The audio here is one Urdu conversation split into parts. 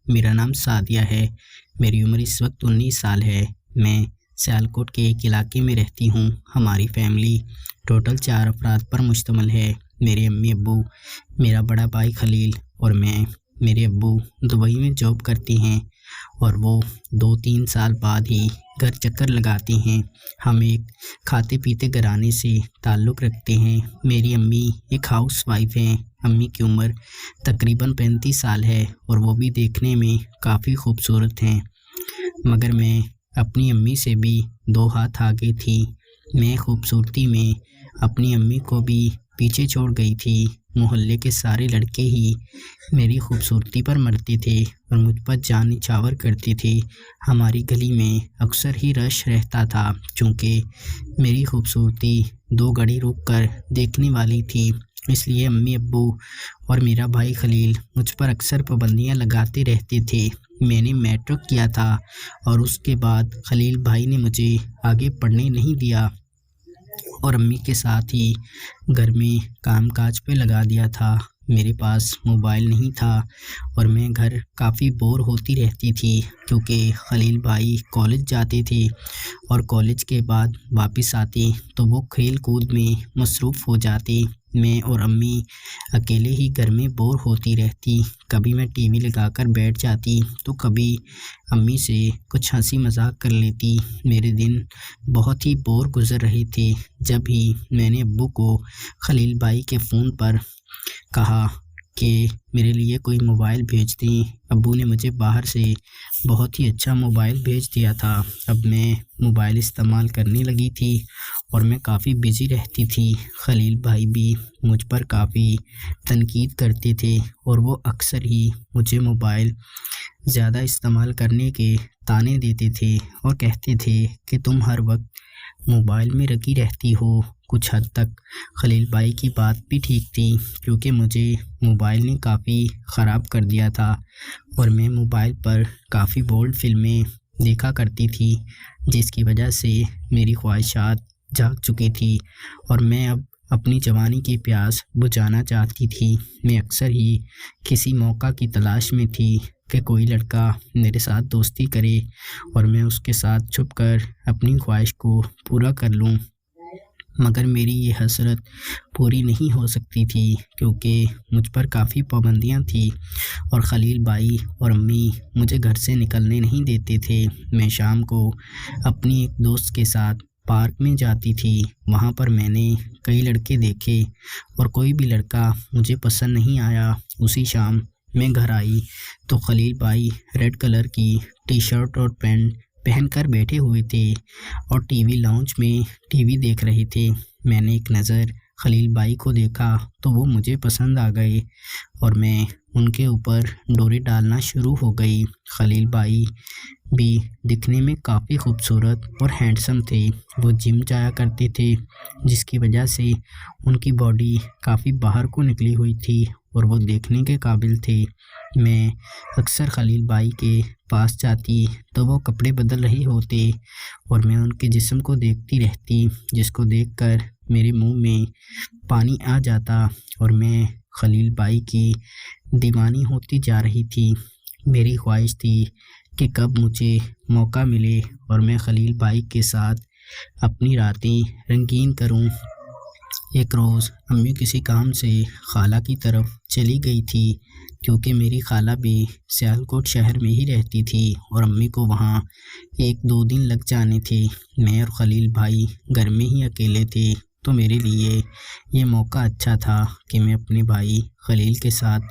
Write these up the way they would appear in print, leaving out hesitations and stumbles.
میرا نام سعدیہ ہے۔ میری عمر اس وقت 19 سال ہے۔ میں سیالکوٹ کے ایک علاقے میں رہتی ہوں۔ ہماری فیملی ٹوٹل 4 افراد پر مشتمل ہے۔ میرے امی ابو، میرا بڑا بھائی خلیل اور میں۔ میرے ابو دبئی میں جاب کرتے ہیں اور وہ 2-3 سال بعد ہی گھر چکر لگاتے ہیں۔ ہم ایک کھاتے پیتے گھرانے سے تعلق رکھتے ہیں۔ میری امی ایک ہاؤس وائف ہیں۔ امی کی عمر تقریباً 35 سال ہے اور وہ بھی دیکھنے میں کافی خوبصورت ہیں، مگر میں اپنی امی سے بھی 2 ہاتھ آگے تھی۔ میں خوبصورتی میں اپنی امی کو بھی پیچھے چھوڑ گئی تھی۔ محلے کے سارے لڑکے ہی میری خوبصورتی پر مرتے تھے اور مجھ پر جان نچھاور کرتے تھے۔ ہماری گلی میں اکثر ہی رش رہتا تھا، چونکہ میری خوبصورتی 2 گھڑی رک کر دیکھنے والی تھی، اس لیے امی ابو اور میرا بھائی خلیل مجھ پر اکثر پابندیاں لگاتے رہتے تھے۔ میں نے میٹرک کیا تھا اور اس کے بعد خلیل بھائی نے مجھے آگے پڑھنے نہیں دیا اور امی کے ساتھ ہی گھر میں کام کاج پہ لگا دیا تھا۔ میرے پاس موبائل نہیں تھا اور میں گھر کافی بور ہوتی رہتی تھی، کیونکہ خلیل بھائی کالج جاتے تھے اور کالج کے بعد واپس آتے تو وہ کھیل کود میں مصروف ہو جاتے۔ میں اور امی اکیلے ہی گھر میں بور ہوتی رہتی۔ کبھی میں ٹی وی لگا کر بیٹھ جاتی تو کبھی امی سے کچھ ہنسی مذاق کر لیتی۔ میرے دن بہت ہی بور گزر رہے تھے، جب ہی میں نے ابو کو خلیل بھائی کے فون پر کہا کہ میرے لیے کوئی موبائل بھیج دیں۔ ابو نے مجھے باہر سے بہت ہی اچھا موبائل بھیج دیا تھا۔ اب میں موبائل استعمال کرنے لگی تھی اور میں کافی بزی رہتی تھی۔ خلیل بھائی بھی مجھ پر کافی تنقید کرتے تھے اور وہ اکثر ہی مجھے موبائل زیادہ استعمال کرنے کے طعنے دیتے تھے اور کہتے تھے کہ تم ہر وقت موبائل میں لگی رہتی ہو۔ کچھ حد تک خلیل بھائی کی بات بھی ٹھیک تھی، کیونکہ مجھے موبائل نے کافی خراب کر دیا تھا اور میں موبائل پر کافی بولڈ فلمیں دیکھا کرتی تھی، جس کی وجہ سے میری خواہشات جاگ چکی تھی اور میں اب اپنی جوانی کی پیاس بجھانا چاہتی تھی۔ میں اکثر ہی کسی موقع کی تلاش میں تھی کہ کوئی لڑکا میرے ساتھ دوستی کرے اور میں اس کے ساتھ چھپ کر اپنی خواہش کو پورا کر لوں، مگر میری یہ حسرت پوری نہیں ہو سکتی تھی، کیونکہ مجھ پر کافی پابندیاں تھیں اور خلیل بھائی اور امی مجھے گھر سے نکلنے نہیں دیتے تھے۔ میں شام کو اپنی ایک دوست کے ساتھ پارک میں جاتی تھی۔ وہاں پر میں نے کئی لڑکے دیکھے اور کوئی بھی لڑکا مجھے پسند نہیں آیا۔ اسی شام میں گھر آئی تو خلیل بھائی ریڈ کلر کی ٹی شرٹ اور پینٹ پہن کر بیٹھے ہوئے تھے اور ٹی وی لاؤنج میں ٹی وی دیکھ رہے تھے۔ میں نے ایک نظر خلیل بھائی کو دیکھا تو وہ مجھے پسند آ گئے اور میں ان کے اوپر ڈوری ڈالنا شروع ہو گئی۔ خلیل بھائی بھی دکھنے میں کافی خوبصورت اور ہینڈسم تھے۔ وہ جم جایا کرتے تھے، جس کی وجہ سے ان کی باڈی کافی باہر کو نکلی ہوئی تھی اور وہ دیکھنے کے قابل تھے۔ میں اکثر خلیل بھائی کے پاس جاتی تو وہ کپڑے بدل رہے ہوتے اور میں ان کے جسم کو دیکھتی رہتی، جس کو دیکھ کر میرے منہ میں پانی آ جاتا اور میں خلیل بھائی کی دیوانی ہوتی جا رہی تھی۔ میری خواہش تھی کہ کب مجھے موقع ملے اور میں خلیل بھائی کے ساتھ اپنی راتیں رنگین کروں۔ ایک روز امی کسی کام سے خالہ کی طرف چلی گئی تھی، کیونکہ میری خالہ بھی سیالکوٹ شہر میں ہی رہتی تھی اور امی کو وہاں 1-2 دن لگ جانے تھے۔ میں اور خلیل بھائی گھر میں ہی اکیلے تھے، تو میرے لیے یہ موقع اچھا تھا کہ میں اپنے بھائی خلیل کے ساتھ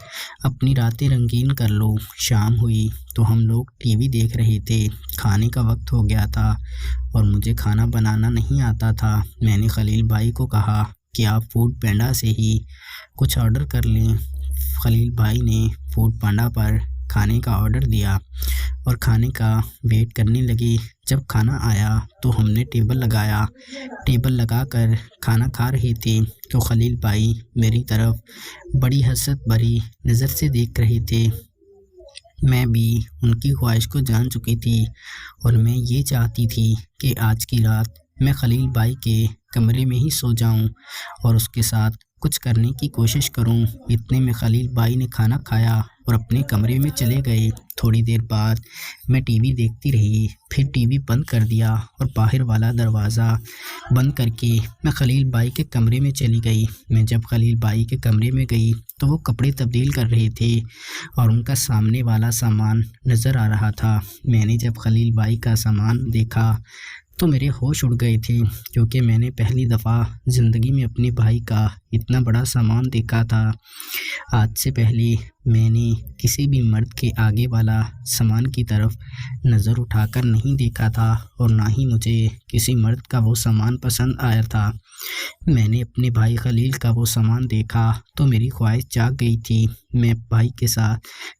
اپنی راتیں رنگین کر لوں۔ شام ہوئی تو ہم لوگ ٹی وی دیکھ رہے تھے۔ کھانے کا وقت ہو گیا تھا اور مجھے کھانا بنانا نہیں آتا تھا۔ میں نے خلیل بھائی کو کہا کہ آپ فوڈ پینڈا سے ہی کچھ آرڈر کر لیں۔ خلیل بھائی نے فوڈ پینڈا پر کھانے کا آرڈر دیا اور کھانے کا ویٹ کرنے لگے۔ جب کھانا آیا تو ہم نے ٹیبل لگا کر کھانا کھا رہے تھے تو خلیل بھائی میری طرف بڑی حسرت بھری نظر سے دیکھ رہے تھے۔ میں بھی ان کی خواہش کو جان چکی تھی اور میں یہ چاہتی تھی کہ آج کی رات میں خلیل بھائی کے کمرے میں ہی سو جاؤں اور اس کے ساتھ کچھ کرنے کی کوشش کروں۔ اتنے میں خلیل بھائی نے کھانا کھایا اور اپنے کمرے میں چلے گئے۔ تھوڑی دیر بعد میں ٹی وی دیکھتی رہی، پھر ٹی وی بند کر دیا اور باہر والا دروازہ بند کر کے میں خلیل بھائی کے کمرے میں چلی گئی۔ میں جب خلیل بھائی کے کمرے میں گئی تو وہ کپڑے تبدیل کر رہے تھے اور ان کا سامنے والا سامان نظر آ رہا تھا۔ میں نے جب خلیل بھائی کا سامان دیکھا تو میرے ہوش اڑ گئے تھے، کیونکہ میں نے پہلی دفعہ زندگی میں اپنے بھائی کا اتنا بڑا سامان دیکھا تھا۔ آج سے پہلے میں نے کسی بھی مرد کے آگے والا سامان کی طرف نظر اٹھا کر نہیں دیکھا تھا، اور نہ ہی مجھے کسی مرد کا وہ سامان پسند آیا تھا۔ میں نے اپنے بھائی خلیل کا وہ سامان دیکھا تو میری خواہش جاگ گئی تھی۔ میں بھائی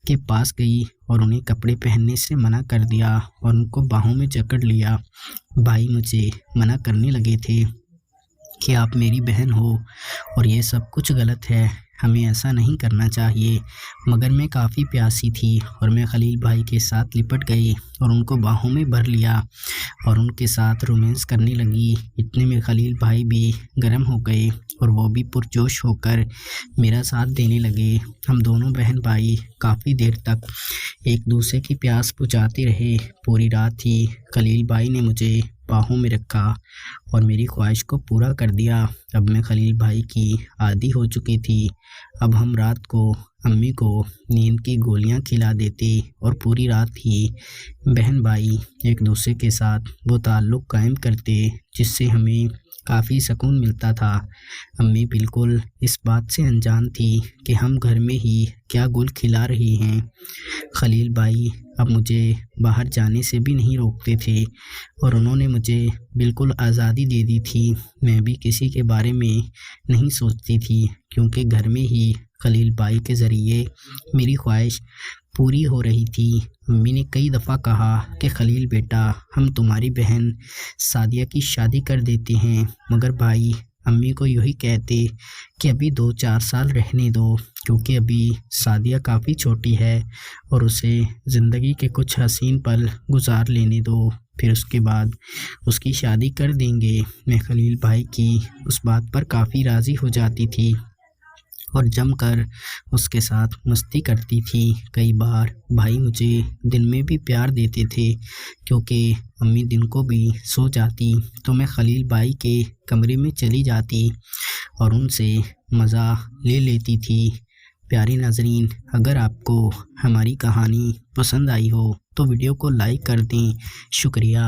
کے پاس گئی اور انہیں کپڑے پہننے سے منع کر دیا اور ان کو باہوں میں جکڑ لیا۔ بھائی مجھے منع کرنے لگے تھے کہ آپ میری بہن ہو اور یہ سب کچھ غلط ہے، ہمیں ایسا نہیں کرنا چاہیے، مگر میں کافی پیاسی تھی اور میں خلیل بھائی کے ساتھ لپٹ گئی اور ان کو باہوں میں بھر لیا اور ان کے ساتھ رومانس کرنے لگی۔ اتنے میں خلیل بھائی بھی گرم ہو گئے اور وہ بھی پرجوش ہو کر میرا ساتھ دینے لگے۔ ہم دونوں بہن بھائی کافی دیر تک ایک دوسرے کی پیاس بجھاتے رہے۔ پوری رات ہی خلیل بھائی نے مجھے باہوں میں رکھا اور میری خواہش کو پورا کر دیا۔ اب میں خلیل بھائی کی عادی ہو چکی تھی۔ اب ہم رات کو امی کو نیند کی گولیاں کھلا دیتے اور پوری رات ہی بہن بھائی ایک دوسرے کے ساتھ وہ تعلق قائم کرتے جس سے ہمیں کافی سکون ملتا تھا۔ امی بالکل اس بات سے انجان تھی کہ ہم گھر میں ہی کیا گل کھلا رہی ہیں۔ خلیل بھائی اب مجھے باہر جانے سے بھی نہیں روکتے تھے اور انہوں نے مجھے بالکل آزادی دے دی تھی۔ میں بھی کسی کے بارے میں نہیں سوچتی تھی، کیونکہ گھر میں ہی خلیل بھائی کے ذریعے میری خواہش پوری ہو رہی تھی۔ امی نے کئی دفعہ کہا کہ خلیل بیٹا، ہم تمہاری بہن سعدیہ کی شادی کر دیتے ہیں، مگر بھائی امی کو یہی کہتے کہ ابھی 2-4 سال رہنے دو، کیونکہ ابھی سعدیہ کافی چھوٹی ہے اور اسے زندگی کے کچھ حسین پل گزار لینے دو، پھر اس کے بعد اس کی شادی کر دیں گے۔ میں خلیل بھائی کی اس بات پر کافی راضی ہو جاتی تھی اور جم کر اس کے ساتھ مستی کرتی تھی۔ کئی بار بھائی مجھے دن میں بھی پیار دیتے تھے، کیونکہ امی دن کو بھی سو جاتی تو میں خلیل بھائی کے کمرے میں چلی جاتی اور ان سے مزہ لے لیتی تھی۔ پیارے ناظرین، اگر آپ کو ہماری کہانی پسند آئی ہو تو ویڈیو کو لائک کر دیں۔ شکریہ۔